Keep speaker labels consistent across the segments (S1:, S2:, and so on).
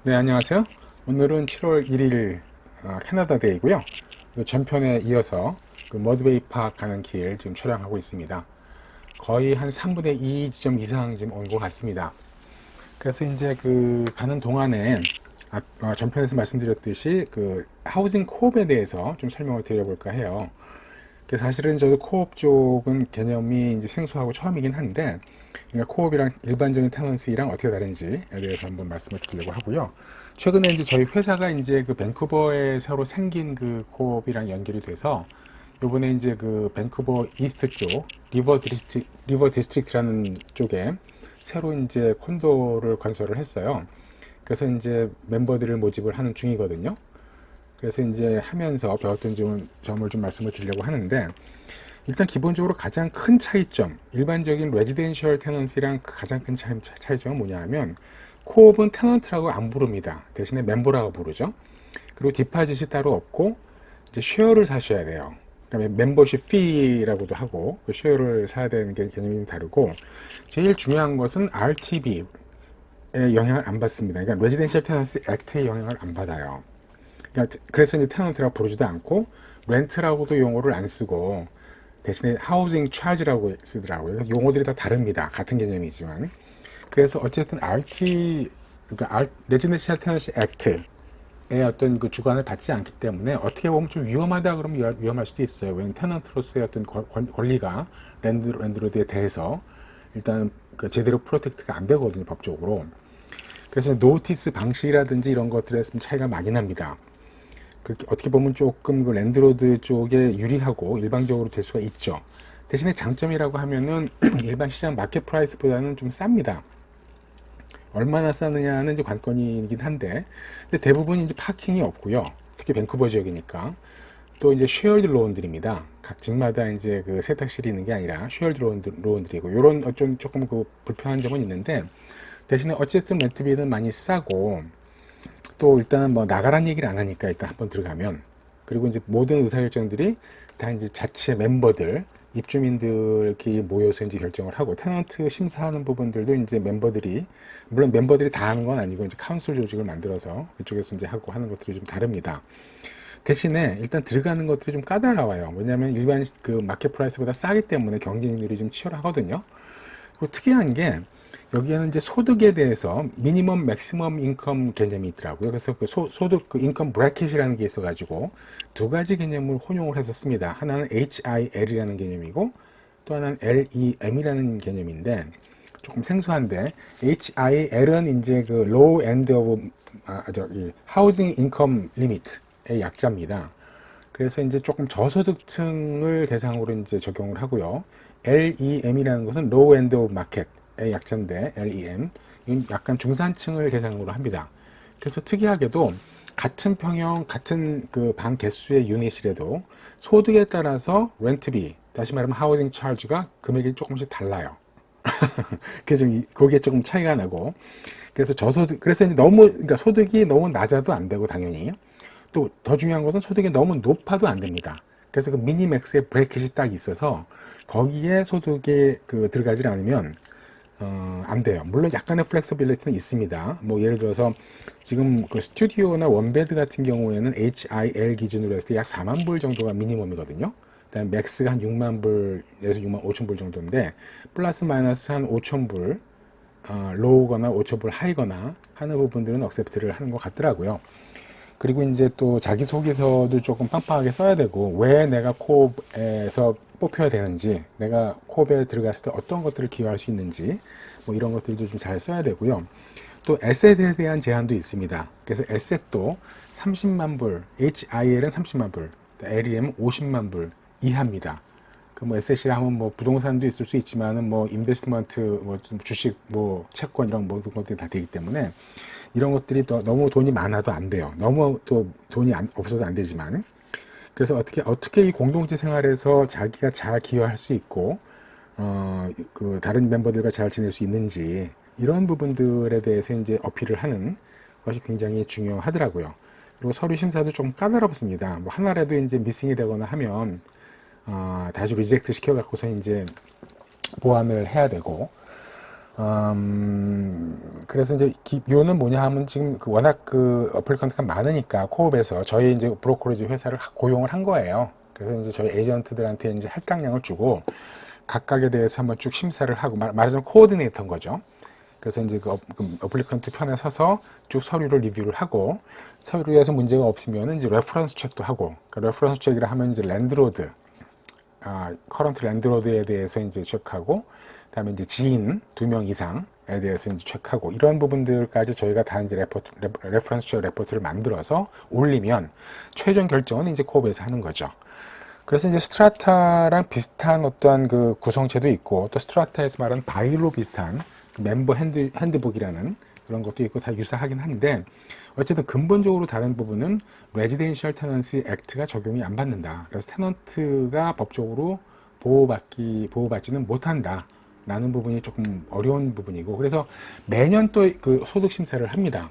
S1: 네, 안녕하세요. 오늘은 7월 1일 캐나다 데이고요. 그 전편에 이어서 그 머드베이 파크 가는 길 지금 촬영하고 있습니다. 거의 한 3분의 2 지점 이상 지금 온 것 같습니다. 그래서 이제 그 가는 동안에 전편에서 말씀드렸듯이 그 하우징 코업에 대해서 좀 설명을 드려볼까 해요. 사실은 저도 코업 쪽은 개념이 이제 생소하고 처음이긴 한데, 그러니까 코업이랑 일반적인 테넌스랑 어떻게 다른지에 대해서 한번 말씀을 드리려고 하고요. 최근에 이제 저희 회사가 이제 그 밴쿠버에 새로 생긴 그 코업이랑 연결이 돼서 요번에 이제 그 밴쿠버 이스트 쪽 리버 디스트릭트라는 쪽에 새로 이제 콘도를 건설을 했어요. 그래서 이제 멤버들을 모집을 하는 중이거든요. 그래서 이제 하면서 배웠던 점을 좀 말씀을 드리려고 하는데, 일단 기본적으로 가장 큰 차이점, 일반적인 레지덴셜 테넌시랑 가장 큰 차이점은 뭐냐 하면, 코업은 테넌트라고 안 부릅니다. 대신에 멤버라고 부르죠. 그리고 디파짓이 따로 없고 이제 쉐어를 사셔야 돼요. 그러니까 멤버십 피라고도 하고 그 쉐어를 사야 되는 게 개념이 다르고, 제일 중요한 것은 RTB에 영향을 안 받습니다. 그러니까 레지덴셜 테넌시 액트의 영향을 안 받아요. 그러니까 그래서 이제 테넌트라고 부르지도 않고 렌트라고도 용어를 안 쓰고 대신에 하우징 차지라고 쓰더라고요. 용어들이 다 다릅니다. 같은 개념이지만. 그래서 어쨌든 그러니까 레지던셜 테넌시 액트의 어떤 그 주관을 받지 않기 때문에 어떻게 보면 좀 위험하다 그러면 위험할 수도 있어요. 왜냐면 테넌트로서의 어떤 권리가 랜드로드에 대해서 일단 그 제대로 프로텍트가 안 되거든요, 법적으로. 그래서 노티스 방식이라든지 이런 것들에 좀 차이가 많이 납니다. 그렇게 어떻게 보면 조금 그 랜드로드 쪽에 유리하고 일방적으로 될 수가 있죠. 대신에 장점이라고 하면은 일반 시장 마켓 프라이스보다는 좀 쌉니다. 얼마나 싸느냐는 이제 관건이긴 한데, 근데 대부분 이제 파킹이 없고요. 특히 밴쿠버 지역이니까. 또 이제 쉐어드 로운들입니다. 각 집마다 이제 그 세탁실이 있는 게 아니라 쉐어드 로운들이고, 이런 조금 그 불편한 점은 있는데, 대신에 어쨌든 렌트비는 많이 싸고, 또 일단은 뭐 나가란 얘기를 안 하니까 일단 한번 들어가면, 그리고 이제 모든 의사결정들이 다 이제 자체 멤버들, 입주민들 이렇게 모여서 이제 결정을 하고, 테넌트 심사하는 부분들도 이제 멤버들이, 물론 멤버들이 다 하는 건 아니고 이제 카운슬 조직을 만들어서 그쪽에서 이제 하고 하는 것들이 좀 다릅니다. 대신에 일단 들어가는 것들이 좀 까다로워요. 왜냐하면 일반 그 마켓 프라이스보다 싸기 때문에 경쟁률이 좀 치열하거든요. 그리고 특이한 게 여기에는 이제 소득에 대해서 미니멈 맥시멈 인컴 개념이 있더라고요. 그래서 그 소득 그 인컴 브래킷이라는 게 있어가지고 두 가지 개념을 혼용을 해서 씁니다. 하나는 HIL이라는 개념이고 또 하나는 LEM이라는 개념인데, 조금 생소한데, HIL은 이제 그 low end of 저기 housing income limit의 약자입니다. 그래서 이제 조금 저소득층을 대상으로 이제 적용을 하고요. LEM이라는 것은 Low End of Market의 약자인데, LEM 이건 약간 중산층을 대상으로 합니다. 그래서 특이하게도 같은 평형, 같은 그 방 개수의 유닛이라도 소득에 따라서 렌트비, 다시 말하면 하우징 차지가 금액이 조금씩 달라요. 거기에 조금 차이가 나고, 그래서 그래서 이제 그러니까 소득이 너무 낮아도 안 되고, 당연히. 또 더 중요한 것은 소득이 너무 높아도 안 됩니다. 그래서 그 미니맥스의 브레이크이 딱 있어서 거기에 소득이 그 들어가지 않으면 안 돼요. 물론 약간의 플렉서빌리티는 있습니다. 뭐 예를 들어서 지금 그 스튜디오나 원베드 같은 경우에는 HIL 기준으로 했을 때 약 4만 불 정도가 미니멈이거든요. 그다음 맥스가 한 6만 불에서 6만 5천 불 정도인데, 플러스 마이너스 한 5천 불 로우거나 5천 불 하이거나 하는 부분들은 억셉트를 하는 것 같더라고요. 그리고 이제 또 자기소개서도 조금 빵빵하게 써야 되고, 왜 내가 코업에서 뽑혀야 되는지, 내가 코업에 들어갔을 때 어떤 것들을 기여할 수 있는지, 뭐 이런 것들도 좀 잘 써야 되고요. 또 에셋에 대한 제한도 있습니다. 그래서 에셋도 30만 불, HIL은 30만 불, LEM은 50만 불 이하입니다. 그 뭐 에셋이라 하면 뭐 부동산도 있을 수 있지만은 뭐 인베스트먼트, 뭐 주식, 뭐 채권 이런 모든 것들이 다 되기 때문에 이런 것들이 또 너무 돈이 많아도 안 돼요. 너무 또 돈이 없어도 안 되지만. 그래서 어떻게 이 공동체 생활에서 자기가 잘 기여할 수 있고, 그 다른 멤버들과 잘 지낼 수 있는지, 이런 부분들에 대해서 이제 어필을 하는 것이 굉장히 중요하더라고요. 그리고 서류 심사도 좀 까다롭습니다. 뭐 하나라도 이제 미싱이 되거나 하면 다시 리젝트 시켜갖고서 이제 보완을 해야 되고, 그래서 이제 이유는 뭐냐 하면 지금 워낙 어플리컨트가 많으니까 코업에서 저희 이제 브로커리지 회사를 고용을 한 거예요. 그래서 이제 저희 에이전트들한테 이제 할당량을 주고 각각에 대해서 한번 쭉 심사를 하고 말하자면 코어디네이터인 거죠. 그래서 이제 어플리컨트 편에 서서 쭉 서류를 리뷰를 하고 서류에서 문제가 없으면 이제 레퍼런스 체크도 하고 레퍼런스 체크를 하면 이제 랜드로드 커런트 랜드로드에 대해서 이제 체크하고 그다음에 이제 지인 2명 이상에 대해서 이제 체크하고 이런 부분들까지 저희가 다 이제 레퍼런스 체크 레포트를 만들어서 올리면 최종 결정은 이제 코업에서 하는 거죠. 그래서 이제 스트라타랑 비슷한 어떠한 그 구성체도 있고 또 스트라타에서 말하는 바이로 비슷한 멤버 핸드북이라는 그런 것도 있고 다 유사하긴 한데 어쨌든 근본적으로 다른 부분은 레지덴셜 테넌시 액트가 적용이 안 받는다. 그래서 테넌트가 법적으로 보호받지는 못한다. 라는 부분이 조금 어려운 부분이고 그래서 매년 또 그 소득 심사를 합니다.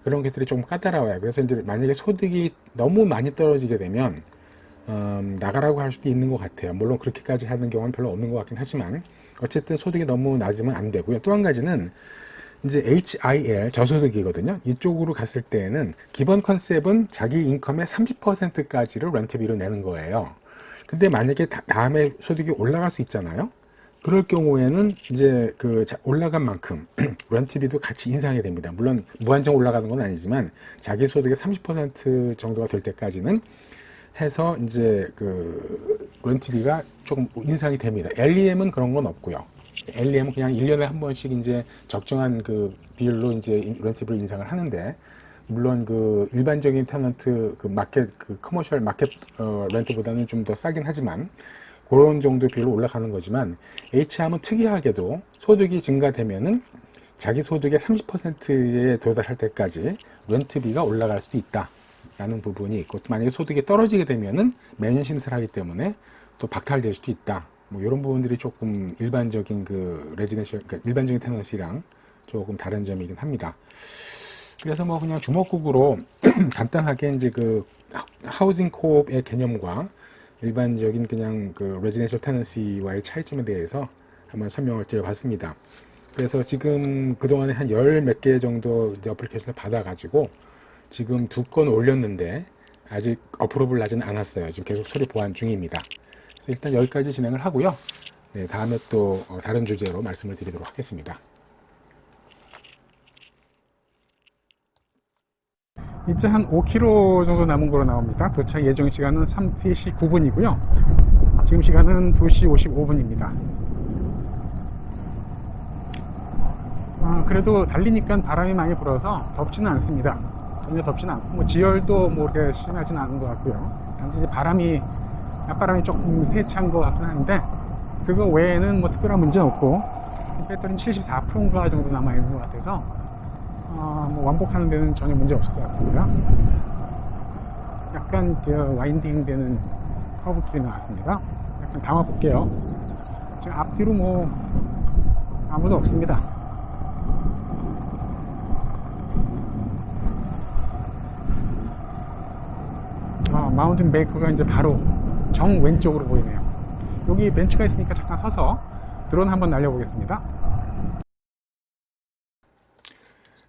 S1: 그런 것들이 좀 까다로워요. 그래서 이제 만약에 소득이 너무 많이 떨어지게 되면 나가라고 할 수도 있는 것 같아요. 물론 그렇게까지 하는 경우는 별로 없는 것 같긴 하지만 어쨌든 소득이 너무 낮으면 안 되고요. 또 한 가지는 이제 HIL 저소득이거든요. 이쪽으로 갔을 때에는 기본 컨셉은 자기 인컴의 30%까지를 렌트비로 내는 거예요. 근데 만약에 다음에 소득이 올라갈 수 있잖아요. 그럴 경우에는 이제 올라간 만큼 렌트비도 같이 인상이 됩니다. 물론 무한정 올라가는 건 아니지만 자기 소득의 30% 정도가 될 때까지는 해서 이제 렌트비가 조금 인상이 됩니다. LEM은 그런 건 없고요. LEM은 그냥 1년에 한 번씩 이제 적정한 비율로 이제 렌트비를 인상을 하는데 물론 일반적인 테넌트 마켓 커머셜 마켓 렌트보다는 좀 더 싸긴 하지만 그런 정도 비율로 올라가는 거지만 HR은 특이하게도 소득이 증가되면은 자기 소득의 30%에 도달할 때까지 렌트비가 올라갈 수도 있다 라는 부분이 있고 또 만약에 소득이 떨어지게 되면은 매년 심사를 하기 때문에 또 박탈될 수도 있다. 뭐 이런 부분들이 조금 일반적인 레지던셜 그러니까 일반적인 테넌시랑 조금 다른 점이긴 합니다. 그래서 뭐 그냥 주먹구구로 간단하게 이제 하우징 코업의 개념과 일반적인 그냥 레지던셜 테넌시와의 차이점에 대해서 한번 설명을 드려봤습니다. 그래서 지금 그동안에 한 열 몇 개 정도 이제 어플리케이션을 받아가지고 지금 2건 올렸는데 아직 어프로브를 나지는 않았어요. 지금 계속 서류 보완 중입니다. 그래서 일단 여기까지 진행을 하고요. 네, 다음에 또 다른 주제로 말씀을 드리도록 하겠습니다. 이제 한 5km 정도 남은 거로 나옵니다. 도착 예정 시간은 3시 9분이고요. 지금 시간은 2시 55분입니다. 그래도 달리니까 바람이 많이 불어서 덥지는 않습니다. 전혀 덥지는 않고 뭐 지열도 뭐 이렇게 심하지는 않은 것 같고요. 단지 이제 낮바람이 조금 세찬 것 같긴 한데 그거 외에는 뭐 특별한 문제는 없고 배터리는 74%인가 정도 남아있는 것 같아서 뭐 완복하는 데는 전혀 문제 없을 것 같습니다. 약간 와인딩 되는 커브길이 나왔습니다. 약간 담아 볼게요. 지금 앞뒤로 뭐 아무도 없습니다. 마운틴 베이커가 이제 바로 정 왼쪽으로 보이네요. 여기 벤치가 있으니까 잠깐 서서 드론 한번 날려보겠습니다.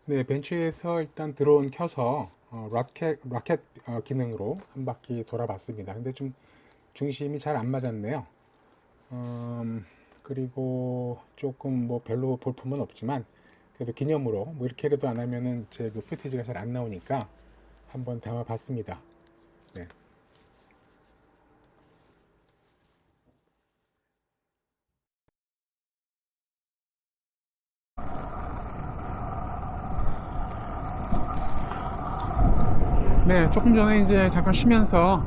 S1: 네, 벤치에서 일단 드론 켜서 라켓 기능으로 한 바퀴 돌아봤습니다. 근데 좀 중심이 잘 안 맞았네요. 그리고 조금 뭐 별로 볼품은 없지만 그래도 기념으로 뭐 이렇게라도 안 하면은 제 푸티지가 잘 안 나오니까 한번 담아봤습니다. 네. 네, 조금 전에 이제 잠깐 쉬면서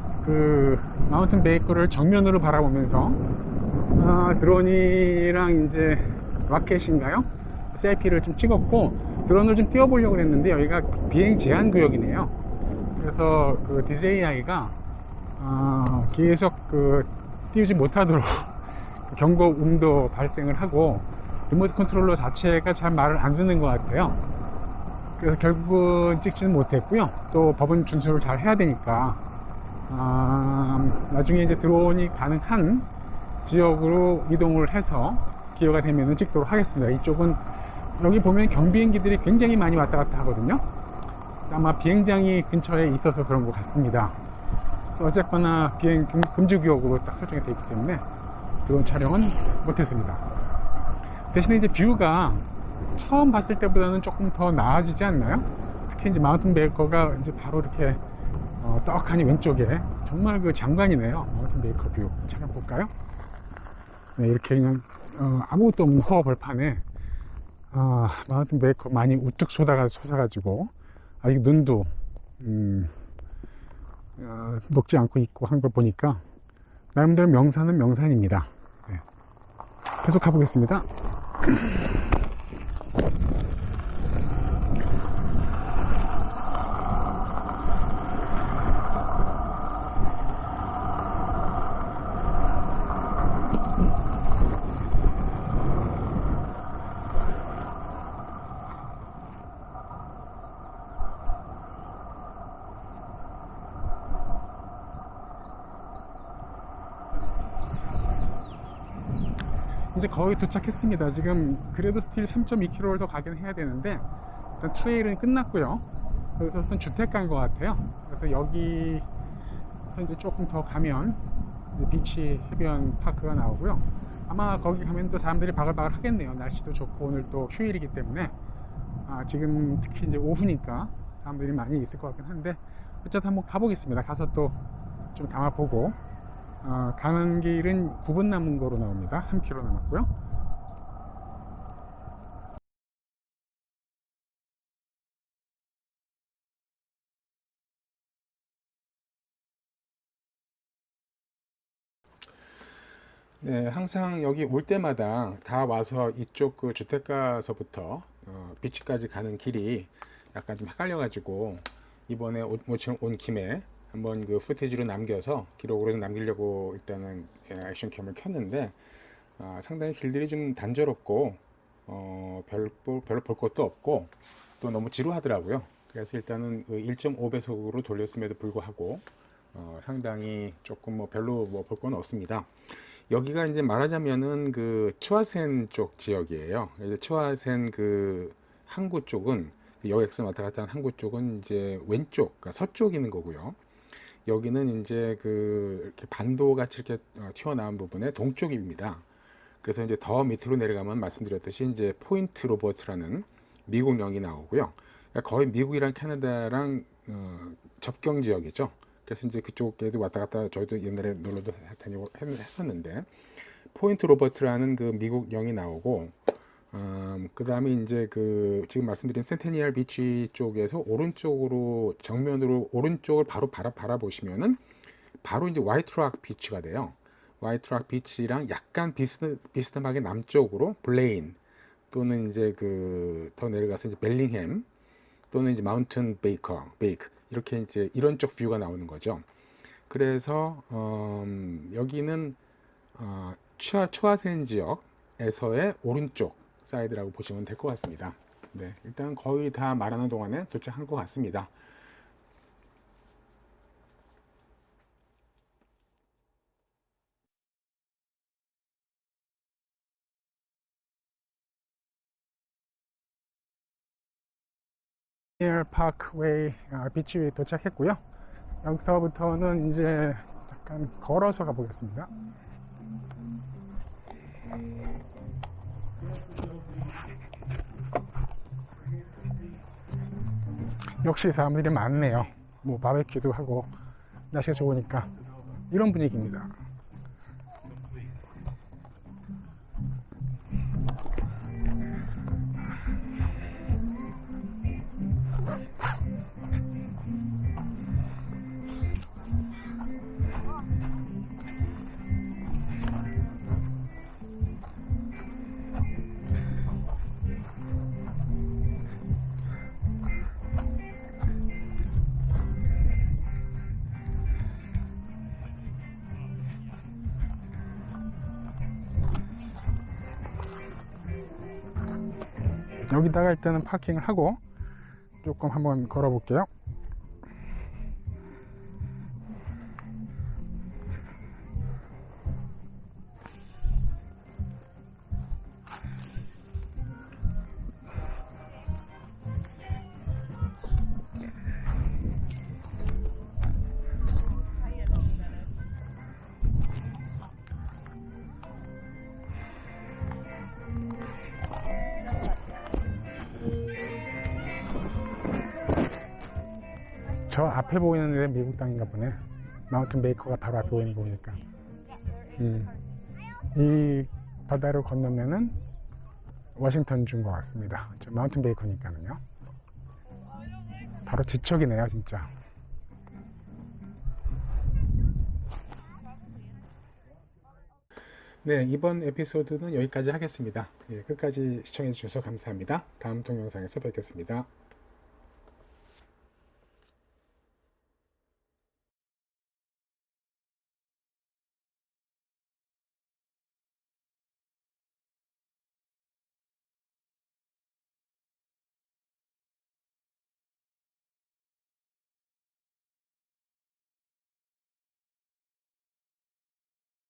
S1: 마운틴 베이커를 정면으로 바라보면서 드론이랑 이제 라켓인가요? 셀피를 좀 찍었고 드론을 좀 띄워보려고 했는데 여기가 비행 제한 구역이네요. 그래서 DJI가 계속 띄우지 못하도록 경고음도 발생을 하고 리모트 컨트롤러 자체가 잘 말을 안 듣는 것 같아요. 그래서 결국은 찍지는 못했고요. 또 법은 준수를 잘 해야 되니까 나중에 이제 드론이 가능한 지역으로 이동을 해서 기회가 되면 찍도록 하겠습니다. 이쪽은 여기 보면 경비행기들이 굉장히 많이 왔다 갔다 하거든요. 아마 비행장이 근처에 있어서 그런 것 같습니다. 그래서 어쨌거나 비행 금지구역으로 딱 설정이 되어 있기 때문에 드론 촬영은 못했습니다. 대신에 이제 뷰가 처음 봤을 때보다는 조금 더 나아지지 않나요? 특히 이제 마운틴 베이커가 이제 바로 이렇게 떡하니 왼쪽에 정말 그 장관이네요. 마운틴 베이커 뷰 촬영 볼까요? 네, 이렇게 그냥 아무것도 없는 허허 벌판에 마운틴 베이커 많이 우뚝 솟아가지고 아직 눈도 녹지 않고 있고 한 걸 보니까 나름대로 명산은 명산입니다. 네. 계속 가보겠습니다. 이제 거의 도착했습니다. 지금 그래도 스틸 3.2km를 더 가긴 해야 되는데 일단 트레일은 끝났고요. 여기서 우선 주택가인 것 같아요. 그래서 여기서 이제 조금 더 가면 이제 비치 해변 파크가 나오고요. 아마 거기 가면 또 사람들이 바글바글 하겠네요. 날씨도 좋고 오늘 또 휴일이기 때문에 지금 특히 이제 오후니까 사람들이 많이 있을 것 같긴 한데 어쨌든 한번 가보겠습니다. 가서 또 좀 담아보고 가는 길은 9분 남은 거로 나옵니다. 3km 남았고요. 네, 항상 여기 올 때마다 다 와서 이쪽 그 주택가서부터 비치까지 가는 길이 약간 좀 헷갈려가지고 이번에 온 김에 한번 그 후테지로 남겨서 기록으로 좀 남기려고 일단은 액션캠을 켰는데 상당히 길들이 좀 단조롭고 별로 볼 것도 없고 또 너무 지루하더라고요. 그래서 일단은 1.5배속으로 돌렸음에도 불구하고 상당히 조금 뭐 별로 뭐 볼 건 없습니다. 여기가 이제 말하자면은 그 츠와센 쪽 지역이에요. 이제 츠와센 그 항구 쪽은 여객선 왔다 갔다 하는 항구 쪽은 이제 왼쪽, 그러니까 서쪽에 있는 거고요. 여기는 이제 그 이렇게 반도 같이 이렇게 튀어나온 부분의 동쪽입니다. 그래서 이제 더 밑으로 내려가면 말씀드렸듯이 이제 포인트 로버츠라는 미국령이 나오고요. 그러니까 거의 미국이랑 캐나다랑 접경 지역이죠. 그래서 이제 그쪽에도 왔다 갔다 저희도 옛날에 놀러도 다니고 했었는데 포인트 로버츠라는 그 미국령이 나오고 그 다음에 이제 그 지금 말씀드린 센테니얼 비치 쪽에서 오른쪽으로 정면으로 오른쪽을 바로 바라보시면은 바로 이제 화이트락 비치가 돼요. 화이트락 비치랑 약간 비스듬하게 남쪽으로 블레인 또는 이제 그 더 내려가서 이제 벨링햄 또는 이제 마운틴 베이크 이렇게 이제 이런 쪽 뷰가 나오는 거죠. 그래서 여기는 츠와센 지역에서의 오른쪽 사이드라고 보시면 될 것 같습니다. 네, 일단 거의 다 말하는 동안에 도착한 것 같습니다. 파크웨이 비치 도착했고요. 여기서부터는 이제 약간 걸어서 가보겠습니다. 역시 사람들이 많네요. 뭐 바베큐도 하고 날씨가 좋으니까 이런 분위기입니다. 여기다가 일단은 파킹을 하고 조금 한번 걸어 볼게요. 저 앞에 보이는 데 미국 땅인가 보네. 마운틴 베이커가 바로 앞에 보이는 거 보니까. 이 바다를 건너면은 워싱턴 주인 것 같습니다. 저 마운틴 베이커니까는요. 바로 지척이네요, 진짜. 네, 이번 에피소드는 여기까지 하겠습니다. 예, 끝까지 시청해 주셔서 감사합니다. 다음 동영상에서 뵙겠습니다.